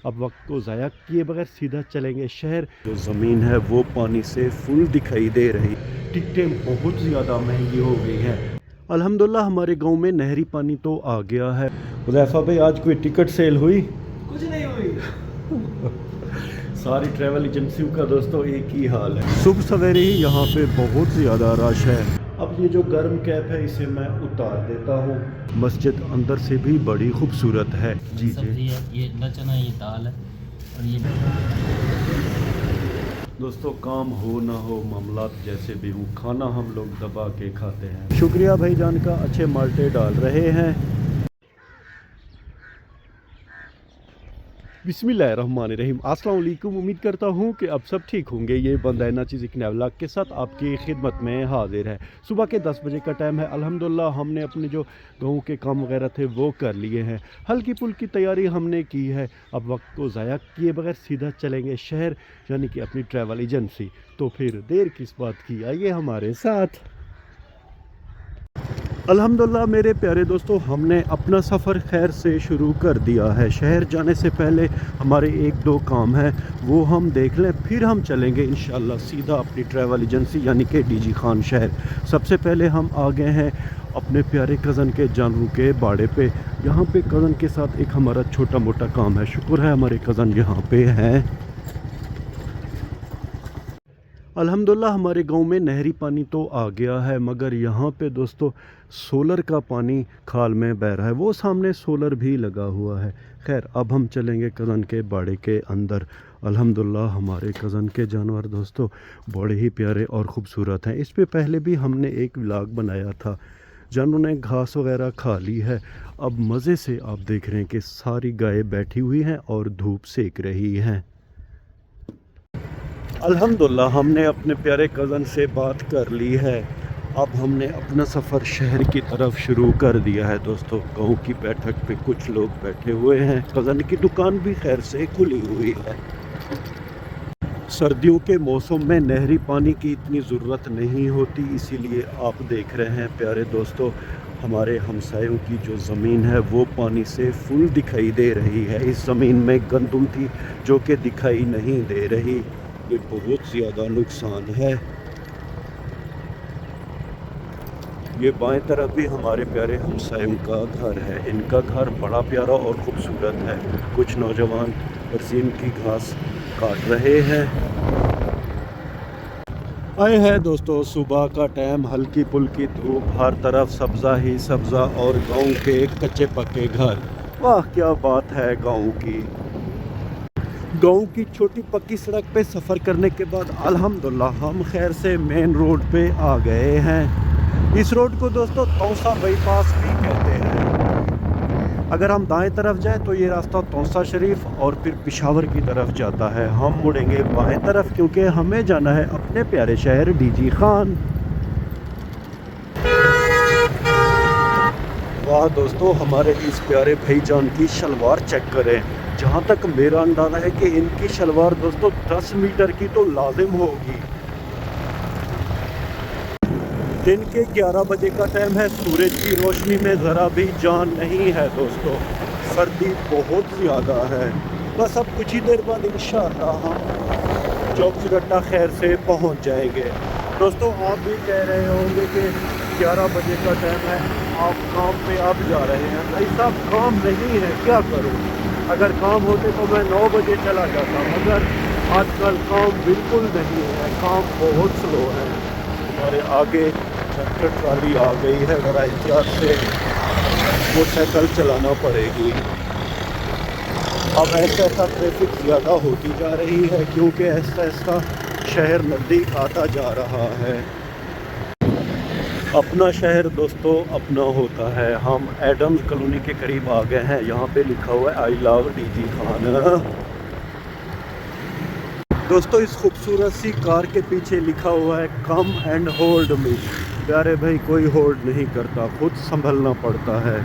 अब वक्त को ज़ाया किए बगैर सीधा चलेंगे शहर। जो ज़मीन है वो पानी से फुल दिखाई दे रही। टिकटें बहुत ज़्यादा महंगी हो गई हैं। अल्हम्दुलिल्लाह हमारे गांव में नहरी पानी तो आ गया है। हुज़ैफा भाई आज कोई टिकट सेल हुई? कुछ नहीं हुई। सारी ट्रैवल एजेंसियों का दोस्तों एक ही हाल है। सुबह सवेरे ही यहाँ पे बहुत ज़्यादा रश है। अब ये जो गर्म कैप है इसे मैं उतार देता हूँ। मस्जिद अंदर से भी बड़ी खूबसूरत है। जी सब्जी है, ये लचना, ये दाल है और ये दोस्तों काम हो ना हो मामलात जैसे भी हो खाना हम लोग दबा के खाते हैं। शुक्रिया भाईजान का, अच्छे माल्टे डाल रहे हैं। बिस्मिल्लाहिर्रहमानिर्रहीम। अस्सलाम वालेकुम। उम्मीद करता हूँ कि अब सब ठीक होंगे। ये बंदा नाचीज़ एक नए व्लॉग के साथ आपकी खिदमत में हाजिर है। सुबह के 10 बजे का टाइम है। अल्हम्दुलिल्लाह हमने अपने जो गाँव के काम वगैरह थे वो कर लिए हैं। हल्की फुल्की तैयारी हमने की है। अब वक्त को ज़ाया किए बगैर सीधा चलेंगे शहर, यानी कि अपनी ट्रैवल एजेंसी। तो फिर देर किस बात की, आइए हमारे साथ। अल्हम्दुलिल्लाह मेरे प्यारे दोस्तों, हमने अपना सफ़र खैर से शुरू कर दिया है। शहर जाने से पहले हमारे एक दो काम हैं वो हम देख लें, फिर हम चलेंगे इंशाल्लाह सीधा अपनी ट्रैवल एजेंसी यानी कि डीजी खान शहर। सबसे पहले हम आ गए हैं अपने प्यारे कज़न के जानू के बाड़े पे। यहाँ पे कज़न के साथ एक हमारा छोटा मोटा काम है। शुक्र है हमारे कज़न यहाँ पे हैं। अल्हम्दुलिल्लाह हमारे गांव में नहरी पानी तो आ गया है, मगर यहाँ पे दोस्तों सोलर का पानी खाल में बह रहा है। वो सामने सोलर भी लगा हुआ है। खैर अब हम चलेंगे कज़न के बाड़े के अंदर। अल्हम्दुलिल्लाह हमारे कज़न के जानवर दोस्तों बड़े ही प्यारे और ख़ूबसूरत हैं। इस पे पहले भी हमने एक व्लॉग बनाया था। जानवरों ने घास वगैरह खा ली है। अब मज़े से आप देख रहे हैं कि सारी गाय बैठी हुई हैं और धूप सेक रही हैं। अल्हम्दुलिल्लाह हमने अपने प्यारे कज़न से बात कर ली है। अब हमने अपना सफ़र शहर की तरफ शुरू कर दिया है। दोस्तों गाँव की बैठक पे कुछ लोग बैठे हुए हैं। कज़न की दुकान भी खैर से खुली हुई है। सर्दियों के मौसम में नहरी पानी की इतनी ज़रूरत नहीं होती, इसीलिए आप देख रहे हैं प्यारे दोस्तों हमारे हमसायों की जो ज़मीन है वो पानी से फुल दिखाई दे रही है। इस ज़मीन में गंदम थी जो कि दिखाई नहीं दे रही। ये बहुत ज़्यादा नुकसान है। ये बाएं तरफ भी हमारे प्यारे हमसायों का घर है। इनका घर बड़ा प्यारा और ख़ूबसूरत है। कुछ नौजवान बरसीम की घास काट रहे हैं। आए हैं दोस्तों सुबह का टाइम, हल्की फुल्की धूप, हर तरफ सब्ज़ा ही सब्ज़ा और गांव के कच्चे पक्के घर। वाह क्या बात है गांव की। गांव की छोटी पक्की सड़क पे सफ़र करने के बाद अल्हम्दुलिल्लाह हम खैर से मेन रोड पे आ गए हैं। इस रोड को दोस्तों तौसा बाईपास भी कहते हैं। अगर हम दाएं तरफ जाएं तो ये रास्ता तौसा शरीफ और फिर पिशावर की तरफ जाता है। हम मुड़ेंगे बाएं तरफ क्योंकि हमें जाना है अपने प्यारे शहर डीजी खान। वाह दोस्तों हमारे इस प्यारे भाईजान की शलवार चेक करें। जहाँ तक मेरा अंदाज़ा है कि इनकी शलवार दोस्तों 10 मीटर की तो लाजिम होगी। दिन के 11 बजे का टाइम है। सूरज की रोशनी में ज़रा भी जान नहीं है दोस्तों। सर्दी बहुत ज़्यादा है। बस अब कुछ ही देर बाद इंशाअल्लाह हम चौक चुरट्टा खैर से पहुँच जाएंगे। दोस्तों आप भी कह रहे होंगे कि 11 बजे का टाइम है, आप काम पे अब जा रहे हैं। भाई साहब काम नहीं है, क्या करूँ। अगर काम होते तो मैं 9 बजे चला जाता, मगर आजकल काम बिल्कुल नहीं है। काम बहुत स्लो है। हमारे आगे ट्रैक्टर ट्राली आ गई है, ज़रा एहतियात से मोटरसाइकिल चलाना पड़ेगी। अब ऐसा ऐसा ट्रैफिक ज़्यादा होती जा रही है क्योंकि ऐसा ऐसा शहर नज़दीक आता जा रहा है। अपना शहर दोस्तों अपना होता है। हम एडम्स कॉलोनी के करीब आ गए हैं। यहाँ पे लिखा हुआ है आई लव डीजी खान। दोस्तों इस खूबसूरत सी कार के पीछे लिखा हुआ है कम एंड होल्ड मी। प्यारे भाई कोई होल्ड नहीं करता, खुद संभलना पड़ता है।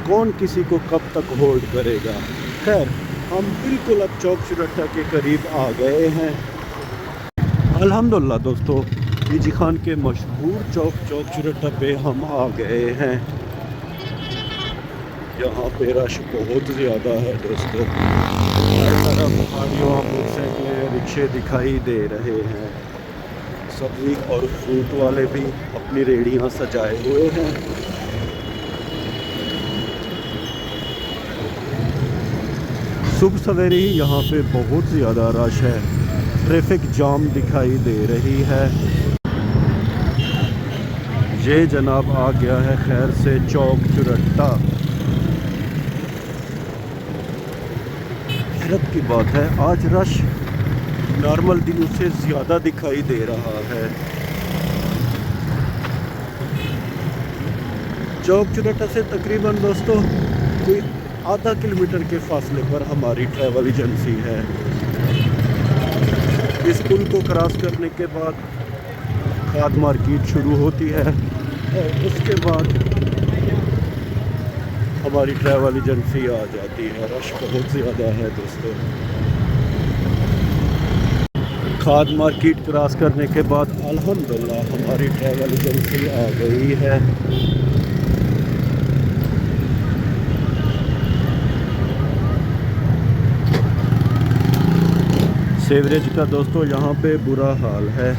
कौन किसी को कब तक होल्ड करेगा। खैर हम बिल्कुल अब चौक चुरट्टा के करीब आ गए हैं। अल्हम्दुलिल्लाह दोस्तों डीजी खान के मशहूर चौक चुरट्टा पे हम आ गए हैं। यहाँ पे रश बहुत ज़्यादा है दोस्तों। हर तरफ गाड़ियों मोटरसाइकिलें रिक्शे दिखाई दे रहे हैं। सब्जी और फ्रूट वाले भी अपनी रेहड़ियाँ सजाए हुए हैं। सुबह सवेरे ही यहाँ पे बहुत ज़्यादा रश है। ट्रैफिक जाम दिखाई दे रही है। ये जनाब आ गया है खैर से चौक चुरट्टा। हैरत की बात है आज रश नॉर्मल दिनों से ज़्यादा दिखाई दे रहा है। चौक चुरट्टा से तकरीबन दोस्तों कोई आधा किलोमीटर के फासले पर हमारी ट्रैवल एजेंसी है। इस पुल को क्रॉस करने के बाद खाद मार्केट शुरू होती है और उसके बाद हमारी ट्रैवल एजेंसी आ जाती है। रश बहुत ज़्यादा है दोस्तों। खाद मार्केट क्रॉस करने के बाद अल्हम्दुलिल्लाह हमारी ट्रैवल एजेंसी आ गई है। सेवरेज का दोस्तों यहाँ पे बुरा हाल है।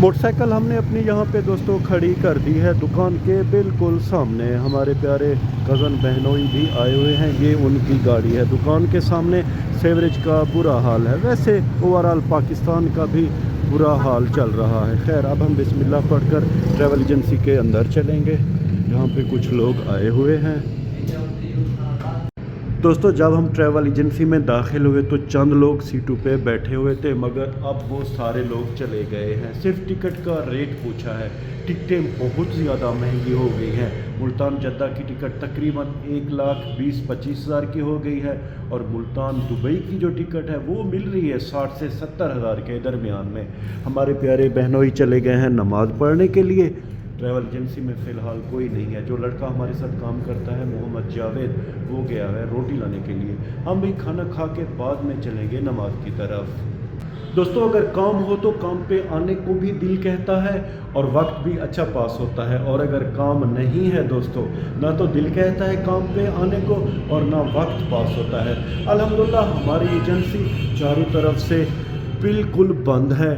मोटरसाइकिल हमने अपनी यहाँ पे दोस्तों खड़ी कर दी है दुकान के बिल्कुल सामने। हमारे प्यारे कज़न बहनोई भी आए हुए हैं। ये उनकी गाड़ी है। दुकान के सामने सेवरेज का बुरा हाल है। वैसे ओवरऑल पाकिस्तान का भी बुरा हाल चल रहा है। खैर अब हम बिस्मिल्लाह पढ़कर ट्रैवल एजेंसी के अंदर चलेंगे। यहाँ पे कुछ लोग आए हुए हैं। दोस्तों जब हम ट्रैवल एजेंसी में दाखिल हुए तो चंद लोग सीटों पे बैठे हुए थे, मगर अब वो सारे लोग चले गए हैं। सिर्फ टिकट का रेट पूछा है। टिकटें बहुत ज़्यादा महंगी हो गई हैं। मुल्तान जद्दा की टिकट तकरीबन 1,20,000-25,000 की हो गई है और मुल्तान दुबई की जो टिकट है वो मिल रही है 60 से 70 हज़ार के दरमियान में। हमारे प्यारे बहनोई चले गए हैं नमाज़ पढ़ने के लिए। ट्रैवल एजेंसी में फ़िलहाल कोई नहीं है। जो लड़का हमारे साथ काम करता है मोहम्मद जावेद, वो गया है रोटी लाने के लिए। हम भी खाना खा के बाद में चलेंगे नमाज की तरफ। दोस्तों अगर काम हो तो काम पे आने को भी दिल कहता है और वक्त भी अच्छा पास होता है, और अगर काम नहीं है दोस्तों ना तो दिल कहता है काम पे आने को और ना वक्त पास होता है। अल्हम्दुलिल्लाह हमारी एजेंसी चारों तरफ से बिल्कुल बंद है।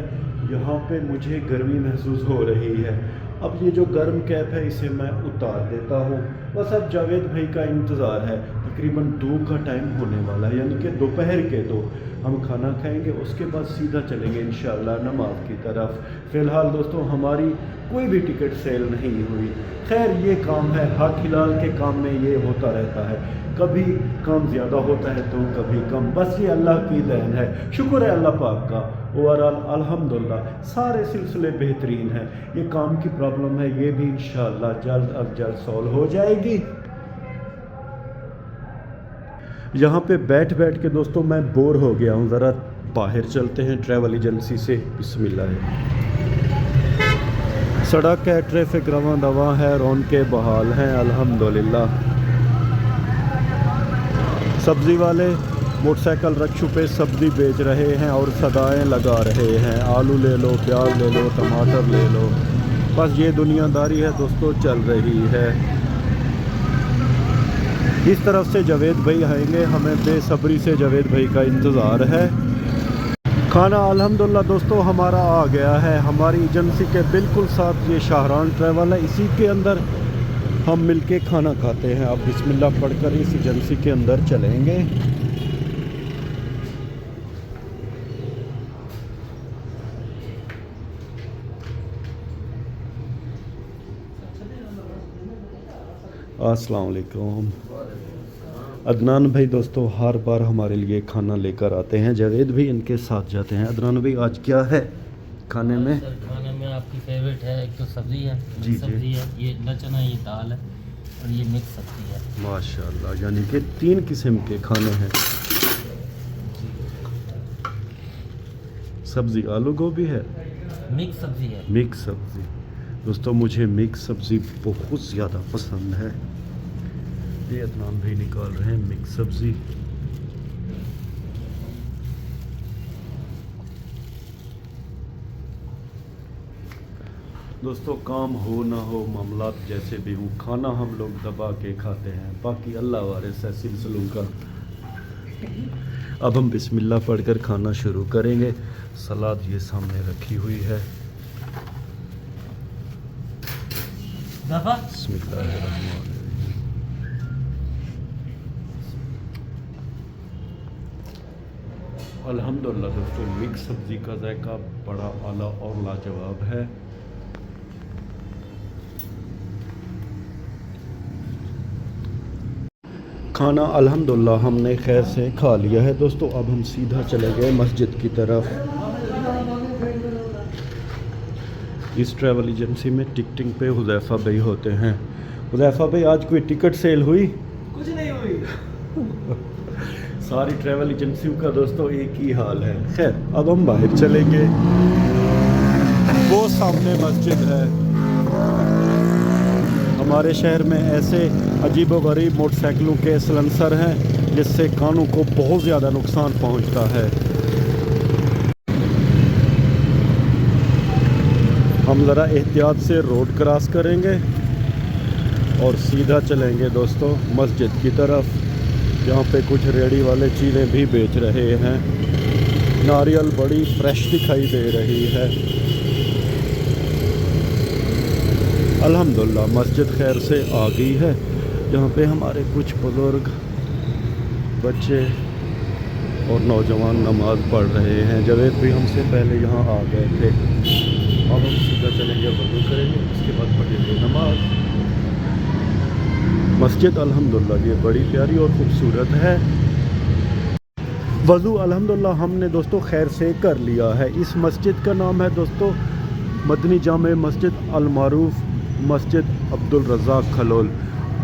यहाँ पे मुझे गर्मी महसूस हो रही है। अब ये जो गर्म कैप है इसे मैं उतार देता हूँ। बस अब जावेद भाई का इंतज़ार है। तकरीबन 2 का टाइम होने वाला है, यानी कि दोपहर के 2 हम खाना खाएंगे, उसके बाद सीधा चलेंगे इंशाअल्लाह नमाज की तरफ। फ़िलहाल दोस्तों हमारी कोई भी टिकट सेल नहीं हुई। खैर ये काम है, हक हिलाल के काम में ये होता रहता है। कभी काम ज़्यादा होता है तो कभी कम, बस ये अल्लाह की देन है। शुक्र है अल्लाह पाक का। ओवरऑल अल्हम्दुलिल्लाह सारे सिलसिले बेहतरीन हैं। ये काम की प्रॉब्लम है, ये भी इंशाअल्लाह जल्द अज जल्द सॉल्व हो जाएगी। यहाँ पे बैठ बैठ के दोस्तों मैं बोर हो गया हूँ। ज़रा बाहर चलते हैं ट्रैवल एजेंसी से। बिस्मिल्लाह। सड़क है, ट्रैफिक रवां दवा है, रौनकें बहाल हैं अल्हम्दुलिल्लाह। सब्ज़ी वाले मोटरसाइकिल रक्षों पे सब्ज़ी बेच रहे हैं और सदाएं लगा रहे हैं। आलू ले लो, प्याज ले लो, टमाटर ले लो। बस ये दुनियादारी है दोस्तों चल रही है। इस तरफ से जावेद भाई आएंगे, हमें बेसब्री से जावेद भाई का इंतज़ार है। खाना अल्हम्दुलिल्लाह दोस्तों हमारा आ गया है। हमारी एजेंसी के बिल्कुल साथ ये शाहरान ट्रैवल है, इसी के अंदर हम मिलके खाना खाते हैं। अब बिस्मिल्लाह पढ़कर इस एजेंसी के अंदर चलेंगे। अस्सलाम वालेकुम। अदनान भाई दोस्तों हर बार हमारे लिए खाना लेकर आते हैं। जावेद भी इनके साथ जाते हैं। अदनान भाई आज क्या है खाने में? सर खाने में आपकी फेवरेट है, एक तो सब्ज़ी है, जी, सब्ज़ी है, ये अंडा चना, ये दाल है और ये मिक्स सब्ज़ी है। माशाल्लाह, यानी कि 3 किस्म के खाने हैं। सब्ज़ी आलू गोभी है, मिक्स सब्ज़ी है। मिक्स सब्ज़ी। दोस्तों मुझे मिक्स सब्ज़ी बहुत ज़्यादा पसंद है। ये अदनान भाई निकाल रहे हैं मिक्स सब्ज़ी। दोस्तों काम हो ना हो, मामलात जैसे भी हों, खाना हम लोग दबा के खाते हैं, बाकी अल्लाह वारिस है सिलसिलों का। अब हम बिस्मिल्लाह पढ़कर खाना शुरू करेंगे। सलाद ये सामने रखी हुई है। दफा बिस्मिल्लाहिर्रहमानिर्रहीम। अल्हम्दुलिल्लाह दोस्तों, मिक्स सब्ज़ी का जायका बड़ा आला और लाजवाब है। खाना अल्हम्दुलिल्लाह हमने खैर से खा लिया है दोस्तों। अब हम सीधा चले गए मस्जिद की तरफ। इस ट्रैवल एजेंसी में टिकटिंग पे हुज़ैफ़ा भाई होते हैं। हुज़ैफ़ा भाई, आज कोई टिकट सेल हुई? कुछ नहीं हुई। सारी ट्रैवल एजेंसियों का दोस्तों एक ही हाल है। खैर, अब हम बाहर चलेंगे। वो सामने मस्जिद है। हमारे शहर में ऐसे अजीबोगरीब मोटरसाइकिलों के सलेंसर हैं जिससे कानों को बहुत ज़्यादा नुकसान पहुंचता है। हम ज़रा एहतियात से रोड क्रॉस करेंगे और सीधा चलेंगे दोस्तों मस्जिद की तरफ, जहाँ पे कुछ रेडी वाले चीज़ें भी बेच रहे हैं। नारियल बड़ी फ्रेश दिखाई दे रही है। अल्हम्दुलिल्लाह मस्जिद खैर से आ गई है, जहाँ पे हमारे कुछ बुज़ुर्ग, बच्चे और नौजवान नमाज़ पढ़ रहे हैं। जवेद भी हमसे पहले यहाँ आ गए थे। अब हम सीधा चलेंगे, वज़ू करेंगे, उसके बाद पढ़ेंगे नमाज। मस्जिद अल्हम्दुलिल्लाह ये बड़ी प्यारी और ख़ूबसूरत है। वज़ू अल्हम्दुलिल्लाह हमने दोस्तों खैर से कर लिया है। इस मस्जिद का नाम है दोस्तों मदनी जामे मस्जिद अल-मारूफ मस्जिद अब्दुल रज़ाक खलोल।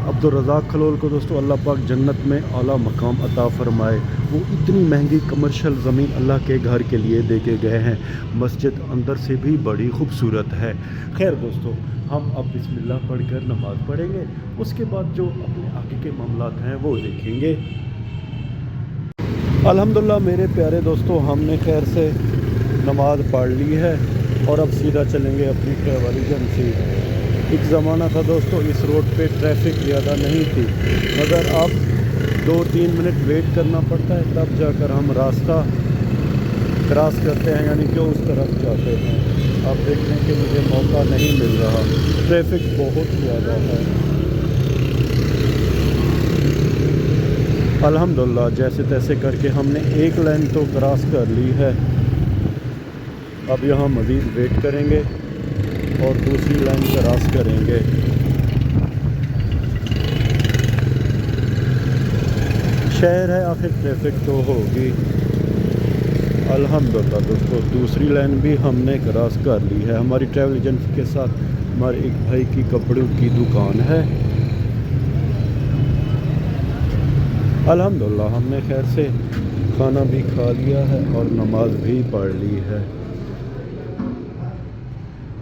अब्दुल रज़ाक खलोल को दोस्तों अल्लाह पाक जन्नत में आला मकाम अता फ़रमाए। वो इतनी महंगी कमर्शियल ज़मीन अल्लाह के घर के लिए दे के गए हैं। मस्जिद अंदर से भी बड़ी खूबसूरत है। खैर दोस्तों, हम अब बिस्मिल्लाह पढ़कर नमाज़ पढ़ेंगे, उसके बाद जो अपने आगे के मामलात हैं वो देखेंगे। अल्हम्दुलिल्लाह मेरे प्यारे दोस्तों, हमने खैर से नमाज़ पढ़ ली है और अब सीधा चलेंगे अपनी ट्रैवल एजेंसी। एक ज़माना था दोस्तों इस रोड पे ट्रैफिक ज़्यादा नहीं थी, मगर अब 2-3 मिनट वेट करना पड़ता है, तब जाकर हम रास्ता क्रॉस करते हैं, यानी कि उस तरफ जाते हैं। आप देख लें कि मुझे मौका नहीं मिल रहा, ट्रैफिक बहुत ज़्यादा है। अल्हम्दुलिल्लाह जैसे तैसे करके हमने एक लाइन तो क्रॉस कर ली है। अब यहाँ मज़ीद वेट करेंगे और दूसरी लाइन क्रॉस करेंगे। शहर है, आखिर ट्रैफिक तो होगी। अल्हम्दुलिल्लाह दोस्तों दूसरी लाइन भी हमने क्रॉस कर ली है। हमारी ट्रैवल एजेंसी के साथ हमारे एक भाई की कपड़ों की दुकान है। अल्हम्दुलिल्लाह हमने खैर से खाना भी खा लिया है और नमाज भी पढ़ ली है।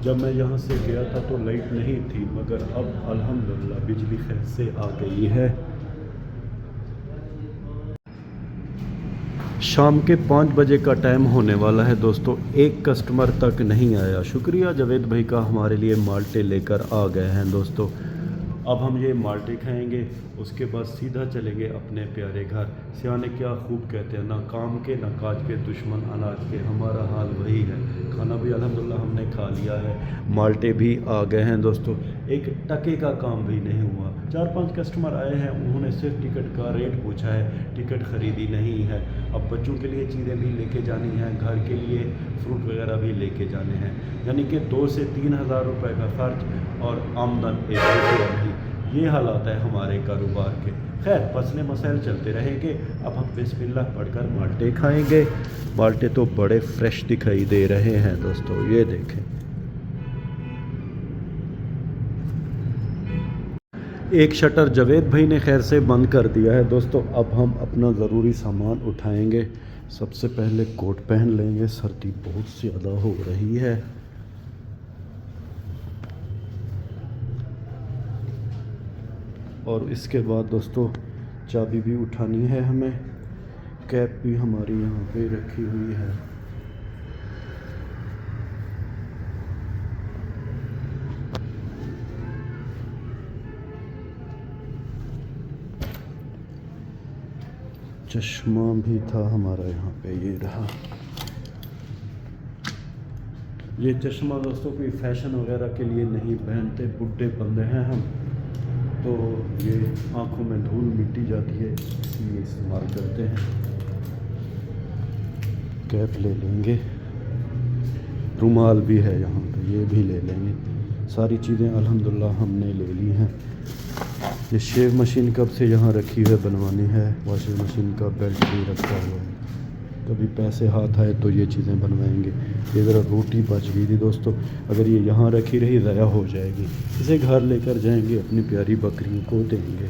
जब मैं यहाँ से गया था तो लाइट नहीं थी, मगर अब अल्हम्दुलिल्लाह बिजली खैर से आ गई है। शाम के 5 बजे का टाइम होने वाला है दोस्तों, एक कस्टमर तक नहीं आया। शुक्रिया जवेद भाई का, हमारे लिए माल्टे लेकर आ गए हैं दोस्तों। अब हम ये माल्टे खाएंगे, उसके बाद सीधा चलेंगे अपने प्यारे घर। सियाने क्या खूब कहते हैं, ना काम के ना काज के दुश्मन अनाज के। हमारा हाल वही है। खाना भी अल्हम्दुलिल्लाह हमने खा लिया है, माल्टे भी आ गए हैं दोस्तों। एक टके का काम भी नहीं हुआ। 4-5 कस्टमर आए हैं, उन्होंने सिर्फ टिकट का रेट पूछा है, टिकट ख़रीदी नहीं है। अब बच्चों के लिए चीज़ें भी लेके जानी हैं, घर के लिए फ्रूट वगैरह भी लेके जाने हैं, यानी कि 2 से 3 हज़ार रुपये का ख़र्च और आमदन 1 रुपया नहीं। ये हालात है हमारे कारोबार के। खैर मसले मसाइल चलते रहेंगे। अब हम बिस्मिल्लाह पढ़कर माल्टे खाएंगे। माल्टे तो बड़े फ्रेश दिखाई दे रहे हैं दोस्तों, ये देखें। एक शटर जवेद भाई ने खैर से बंद कर दिया है दोस्तों। अब हम अपना ज़रूरी सामान उठाएंगे। सबसे पहले कोट पहन लेंगे, सर्दी बहुत ज़्यादा हो रही है। और इसके बाद दोस्तों चाबी भी उठानी है हमें। कैप भी हमारी यहाँ पे रखी हुई है। चश्मा भी था हमारा यहाँ पे, ये रहा। ये चश्मा दोस्तों कोई फैशन वगैरह के लिए नहीं पहनते, बुढ़े बंदे हैं हम, तो ये आँखों में धूल मिट्टी जाती है इसलिए इस्तेमाल करते हैं। कैप ले लेंगे, रुमाल भी है यहाँ पे, ये भी ले लेंगे। सारी चीज़ें अल्हम्दुलिल्लाह हमने ले ली हैं। ये शेव मशीन कब से यहाँ रखी है, बनवानी है। वॉशिंग मशीन का बेल्ट भी रखा हुआ है, कभी पैसे हाथ आए तो ये चीज़ें बनवाएंगे। ये ज़रा रोटी बच गई थी दोस्तों, अगर ये यहाँ रखी रही ज़ाया हो जाएगी। इसे घर लेकर जाएंगे, अपनी प्यारी बकरियों को देंगे।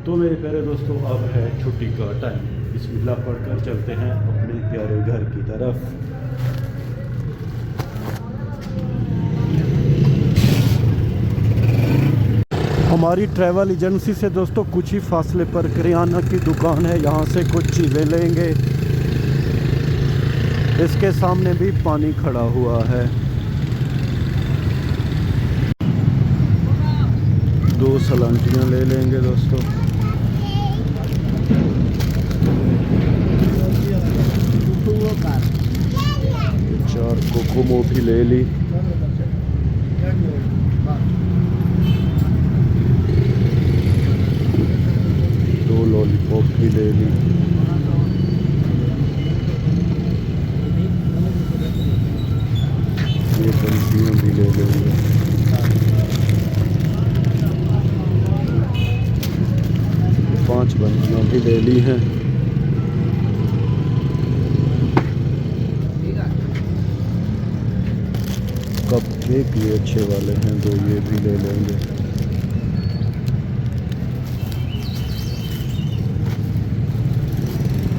तो मेरे प्यारे दोस्तों, अब है छुट्टी का टाइम, बिस्मिल्लाह पढ़कर चलते हैं अपने प्यारे घर की तरफ। हमारी ट्रैवल एजेंसी से दोस्तों कुछ ही फासले पर करियाना की दुकान है, यहाँ से कुछ चीज़ें लेंगे। इसके सामने भी पानी खड़ा हुआ है। 2 सलांटियाँ ले लेंगे दोस्तों। चार कोकोमो भी ले ली। लॉलीपॉप भी ले ली। ये बंसियाँ भी ले लेंगे। पांच बंसियाँ भी ले ली हैं। कप केक ये अच्छे वाले हैं, 2 ये भी ले लेंगे।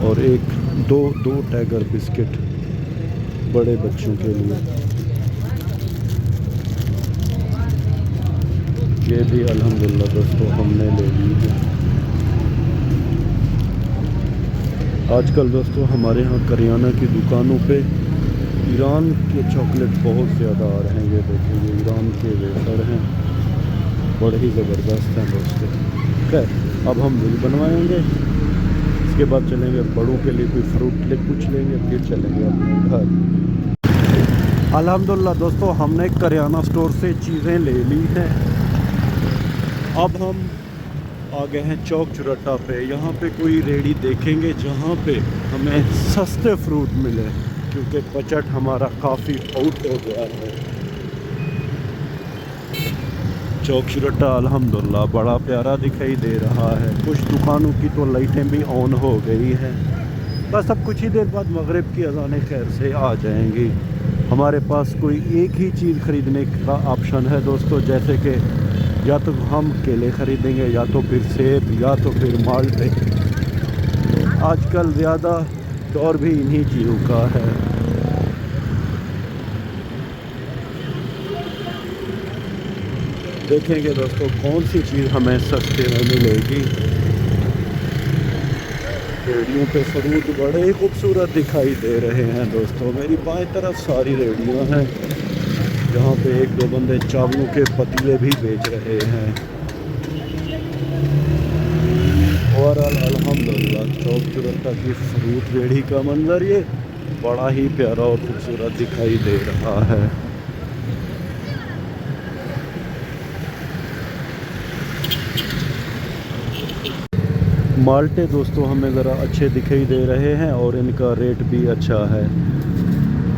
और दो टाइगर बिस्किट बड़े बच्चों के लिए, ये भी अल्हम्दुलिल्लाह दोस्तों हमने ले ली है। आजकल दोस्तों हमारे यहाँ करियाना की दुकानों पे ईरान के चॉकलेट बहुत ज़्यादा आ रहे हैं। ये देखिए, ये ईरान के वेफर हैं, बड़े ही ज़बरदस्त हैं दोस्तों। खैर अब हम बिल बनवाएंगे, इसके बाद चलेंगे बड़ों के लिए कोई फ्रूट ले कुछ लेंगे, फिर चलेंगे अपने घर। अल्हम्दुलिल्लाह दोस्तों हमने करियाना स्टोर से चीज़ें ले ली हैं। अब हम आ गए हैं चौक चुरट्टा पे। यहाँ पे कोई रेड़ी देखेंगे जहाँ पे हमें सस्ते फ्रूट मिले, क्योंकि बजट हमारा काफ़ी आउट हो गया है। चौक चुरट्टा अल्हम्दुलिल्लाह बड़ा प्यारा दिखाई दे रहा है। कुछ दुकानों की तो लाइटें भी ऑन हो गई हैं। बस अब कुछ ही देर बाद मगरिब की अज़ान खैर से आ जाएंगी। हमारे पास कोई एक ही चीज़ ख़रीदने का ऑप्शन है दोस्तों, जैसे कि या तो हम केले ख़रीदेंगे, या तो फिर सेब, या तो फिर माल्टे। आजकल ज़्यादा दौर भी इन्हीं चीज़ों का है। देखेंगे दोस्तों कौन सी चीज़ हमें सस्ते में मिलेगी। रेडियों पे फ्रूट बड़े ही खूबसूरत दिखाई दे रहे हैं दोस्तों। मेरी बाएं तरफ सारी रेडियाँ हैं, जहाँ पे 1-2 बंदे चावलों के पतीले भी बेच रहे हैं। ओवरऑल अल्हम्दुलिल्लाह चौक चुरट्टा की फ्रूट रेडी का मंजर ये बड़ा ही प्यारा और खूबसूरत दिखाई दे रहा है। माल्टे दोस्तों हमें ज़रा अच्छे दिखाई दे रहे हैं और इनका रेट भी अच्छा है।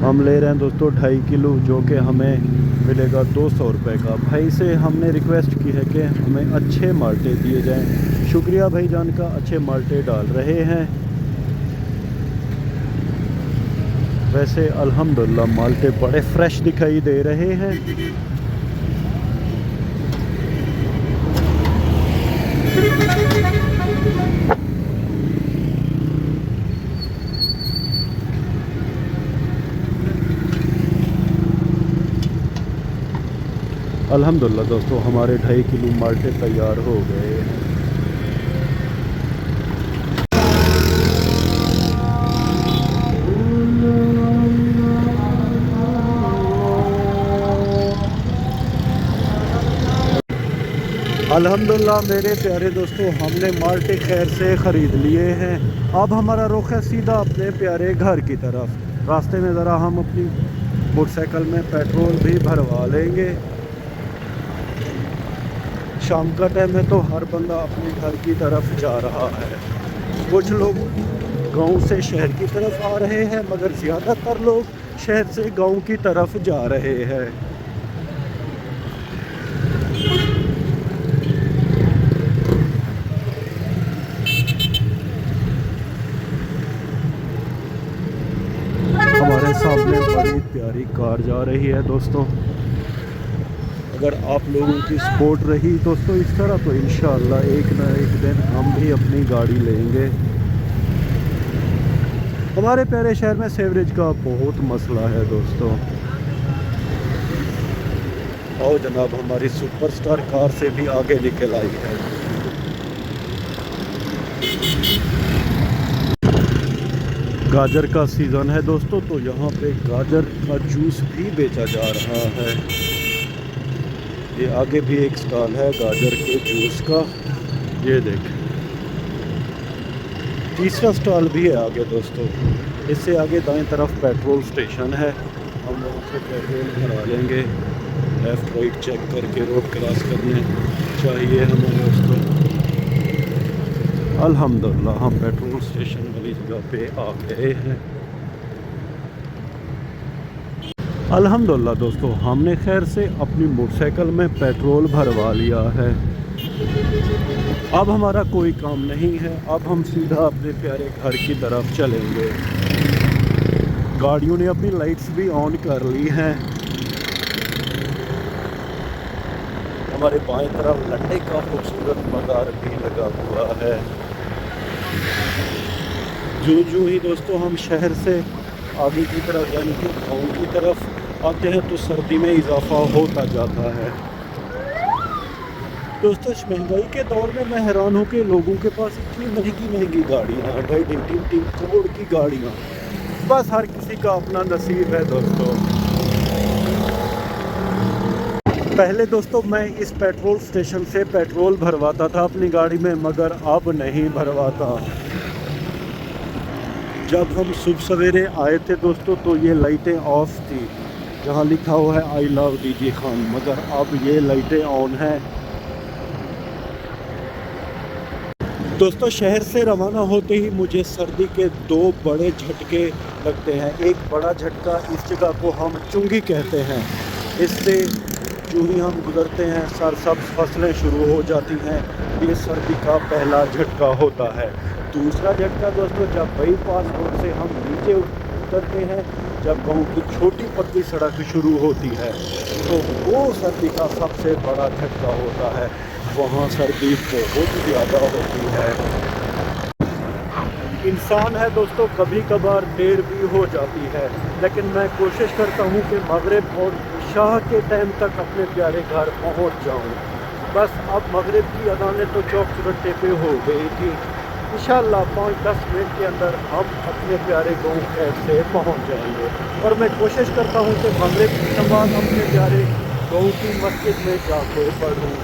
हम ले रहे हैं दोस्तों 2.5 किलो, जो कि हमें मिलेगा 200 रुपये का। भाई से हमने रिक्वेस्ट की है कि हमें अच्छे माल्टे दिए जाएं। शुक्रिया भाईजान का, अच्छे माल्टे डाल रहे हैं। वैसे अल्हम्दुलिल्लाह माल्टे बड़े फ्रेश दिखाई दे रहे हैं। अल्हम्दुलिल्लाह दोस्तों हमारे 2.5 किलो माल्टे तैयार हो गए हैं। अल्हम्दुलिल्लाह मेरे प्यारे दोस्तों, हमने माल्टे खैर से ख़रीद लिए हैं। अब हमारा रुख है सीधा अपने प्यारे घर की तरफ। रास्ते में ज़रा हम अपनी मोटरसाइकिल में पेट्रोल भी भरवा लेंगे। शाम का टाइम है तो हर बंदा अपने घर की तरफ जा रहा है। कुछ लोग गांव से शहर की तरफ आ रहे हैं, मगर ज़्यादातर लोग शहर से गांव की तरफ जा रहे हैं। हमारे सामने बड़ी प्यारी कार जा रही है दोस्तों। अगर आप लोगों की सपोर्ट रही दोस्तों इस तरह, तो इंशाअल्लाह एक ना एक दिन हम भी अपनी गाड़ी लेंगे। हमारे प्यारे शहर में सीवरेज का बहुत मसला है दोस्तों। और जनाब हमारी सुपरस्टार कार से भी आगे निकल आई है। गाजर का सीज़न है दोस्तों, तो यहाँ पे गाजर का जूस भी बेचा जा रहा है। ये आगे भी एक स्टॉल है गाजर के जूस का, ये देख। तीसरा स्टॉल भी है आगे दोस्तों। इससे आगे दाएं तरफ पेट्रोल स्टेशन है, हम वहाँ से पेट्रोल भरा लेंगे। लेफ़्ट राइट चेक करके रोड क्रॉस करने चाहिए हमें दोस्तों। अल्हम्दुलिल्लाह हम पेट्रोल स्टेशन वाली जगह पे आ गए हैं। अल्हम्दुलिल्लाह दोस्तों, हमने खैर से अपनी मोटरसाइकिल में पेट्रोल भरवा लिया है। अब हमारा कोई काम नहीं है, अब हम सीधा अपने प्यारे घर की तरफ चलेंगे। गाड़ियों ने अपनी लाइट्स भी ऑन कर ली हैं। हमारे बाएं तरफ लट्टे का खूबसूरत मज़ार भी लगा हुआ है। जो ही दोस्तों हम शहर से आगे की तरफ यानी कि गाँव की तरफ आते हैं तो सर्दी में इजाफा होता जाता है दोस्तों। इस महंगाई के दौर में मैं हैरान हूँ कि लोगों के पास इतनी महंगी गाड़ियाँ, ढाई 3 करोड़ की गाड़ियाँ। बस हर किसी का अपना नसीब है दोस्तों। पहले दोस्तों मैं इस पेट्रोल स्टेशन से पेट्रोल भरवाता था अपनी गाड़ी में, मगर अब नहीं भरवाता। जब हम सुबह सवेरे आए थे दोस्तों तो ये लाइटें ऑफ थी, जहाँ लिखा हुआ है आई लव डीजे खान, मगर अब ये लाइटें ऑन हैं। दोस्तों शहर से रवाना होते ही मुझे सर्दी के 2 बड़े झटके लगते हैं। एक बड़ा झटका, इस जगह को हम चुंगी कहते हैं। इससे जो ही हम गुजरते हैं सरसब्ज फसलें शुरू हो जाती हैं। ये सर्दी का पहला झटका होता है। दूसरा झटका दोस्तों, जब बाईपास रोड से हम नीचे उतरते हैं, जब गाँव की छोटी पतली सड़क शुरू होती है, तो वो सर्दी का सबसे बड़ा झटका होता है। वहाँ सर्दी बहुत ज़्यादा होती है। इंसान है दोस्तों, कभी कभार देर भी हो जाती है, लेकिन मैं कोशिश करता हूँ कि मगरिब और इशा के टाइम तक अपने प्यारे घर पहुँच जाऊँ। बस अब मगरिब की अज़ानें तो चौक चुरट्टे पे हो गई थी। इंशाअल्लाह 5-10 मिनट के अंदर हम अपने प्यारे गाँव खैर से पहुँच जाएंगे। और मैं कोशिश करता हूँ कि मगरिब की नमाज़ अपने प्यारे गाँव की मस्जिद में जाकर पढ़ूँ।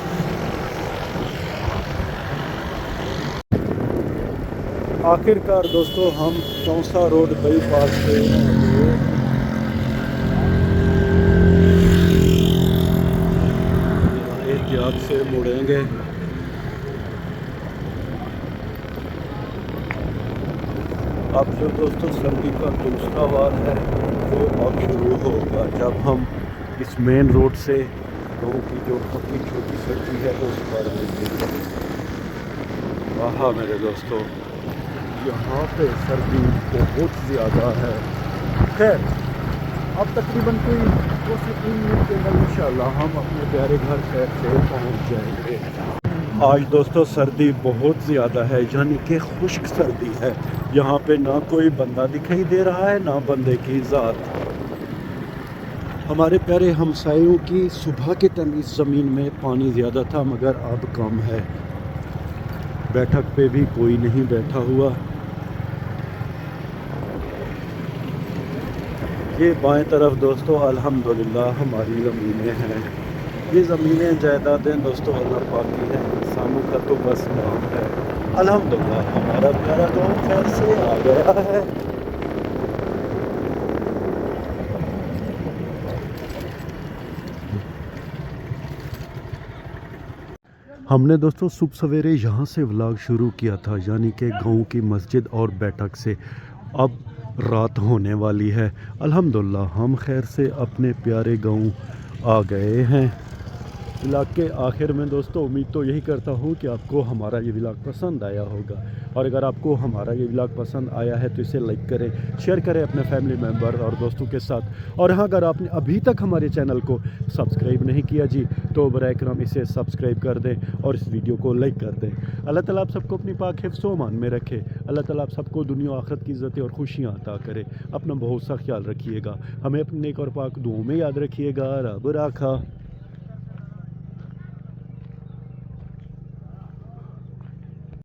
आखिरकार दोस्तों हम चौसा रोड बाईपास पे एहतियात से मुड़ेंगे। अब जो दोस्तों सर्दी का दूसरा वार है वो अब शुरू होगा, जब हम इस मेन रोड से गाँव की जो पक्की छोटी सड़की है उस पर आएंगे। वाह मेरे दोस्तों, यहाँ पे सर्दी बहुत ज़्यादा है। खैर अब तकरीबन कोई 2 से 3 मिनट के अंदर इंशाअल्लाह हम अपने प्यारे घर खैर से पहुँच जाएंगे। आज दोस्तों सर्दी बहुत ज़्यादा है, यानी कि खुश्क सर्दी है। यहाँ पे ना कोई बंदा दिखाई दे रहा है, ना बंदे की ज़ात। हमारे प्यारे हमसायों की सुबह के टाइम इस ज़मीन में पानी ज़्यादा था, मगर अब कम है। बैठक पे भी कोई नहीं बैठा हुआ। ये बाएं तरफ दोस्तों अल्हम्दुलिल्लाह हमारी ज़मीनें हैं। ये ज़मीनें जायदादें दोस्तों अल्लाह पाक की हैं, इंसानों का तो बस नाम है। अल्हम्दुलिल्लाह हमारा प्यारा गाँव खैर से आ गया है। हमने दोस्तों सुबह सवेरे यहाँ से व्लॉग शुरू किया था, यानी कि गांव की मस्जिद और बैठक से। अब रात होने वाली है। अल्हम्दुलिल्लाह हम खैर से अपने प्यारे गांव आ गए हैं। व्लॉग के आखिर में दोस्तों उम्मीद तो यही करता हूँ कि आपको हमारा ये व्लॉग पसंद आया होगा, और अगर आपको हमारा ये व्लॉग पसंद आया है तो इसे लाइक करें, शेयर करें अपने फैमिली मेम्बर और दोस्तों के साथ। और हाँ, अगर आपने अभी तक हमारे चैनल को सब्सक्राइब नहीं किया जी, तो बराए करम इसे सब्सक्राइब कर दें और इस वीडियो को लाइक कर दें। अल्लाह ताला आप सबको अपनी पाक हिफ्ज़ व अमान में रखे। अल्लाह ताला आप सबको दुनिया आखिरत की इज़्ज़तें और खुशियाँ अता करे। अपना बहुत सा ख्याल रखिएगा, हमें अपने नेक और पाक दुआओं में याद रखिएगा। रब राखा।